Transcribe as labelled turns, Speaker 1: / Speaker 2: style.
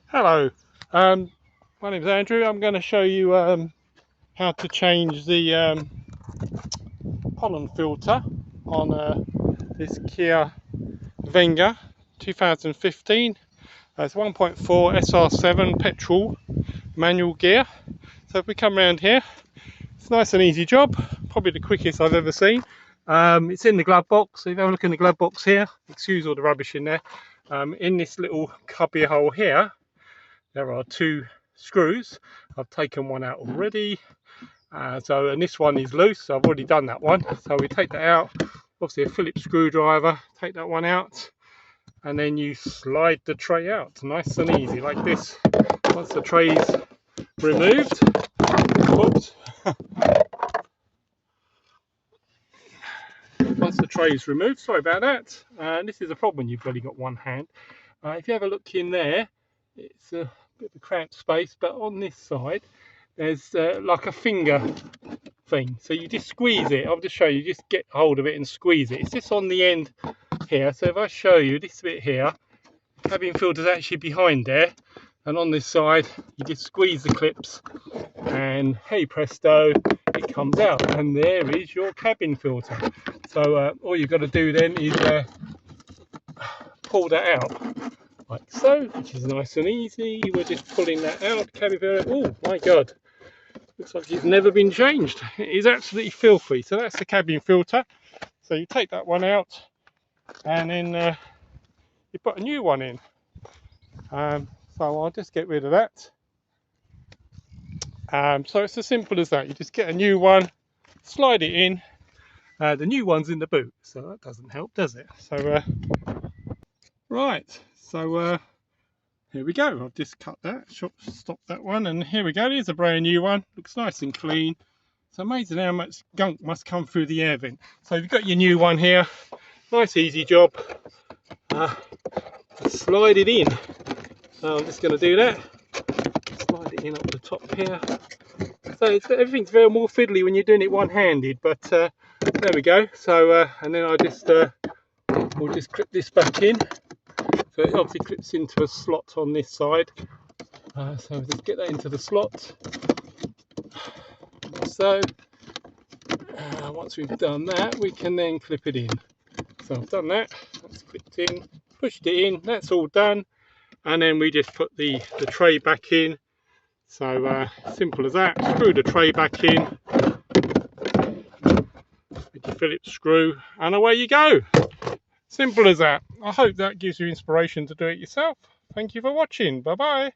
Speaker 1: Hello, my name's Andrew. I'm going to show you how to change the pollen filter on this Kia Venga 2015. It's 1.4 SR7 petrol manual gear. So if we come around here, it's a nice and easy job, probably the quickest I've ever seen. It's in the glove box, so if you have a look in the glove box here, excuse all the rubbish in there. In this little cubby hole here, there are two screws. I've taken one out already. And this one is loose, so I've already done that one. So we take that out, obviously a Phillips screwdriver, take that one out, and then you slide the tray out, nice and easy like this. Once the tray's removed, whoops. Once the tray is removed, sorry about that. This is a problem when you've only got one hand. If you have a look in there, it's a bit of a cramped space, but on this side there's like a finger thing, so you just squeeze it. I'll just show you, just get hold of it and squeeze it. It's just on the end here, so if I show you this bit here, cabin filter's actually behind there, and on this side you just squeeze the clips and hey presto, it comes out, and there is your cabin filter. So all you've got to do then is pull that out like so, which is nice and easy. We're just pulling that out, cabin filter. Oh my god, looks like it's never been changed. It is absolutely filthy. So that's the cabin filter. So you take that one out and then you put a new one in. So I'll just get rid of that. So it's as simple as that. You just get a new one, slide it in. The new one's in the boot, so that doesn't help, does it? So right, so here we go. I've just cut that, stop that one, and here we go. Here's a brand new one. Looks nice and clean. It's amazing how much gunk must come through the air vent. So you've got your new one here. Nice easy job. Slide it in. So I'm just going to do that. Slide it in up the top here. So everything's very more fiddly when you're doing it one-handed, but there we go. So and then we'll just clip this back in. So it obviously clips into a slot on this side. So just get that into the slot. So once we've done that, we can then clip it in. So I've done that. That's clipped in, pushed it in. That's all done. And then we just put the tray back in. So simple as that. Screw the tray back in with your Phillips screw, and away you go. Simple as that. I hope that gives you inspiration to do it yourself. Thank you for watching. Bye bye.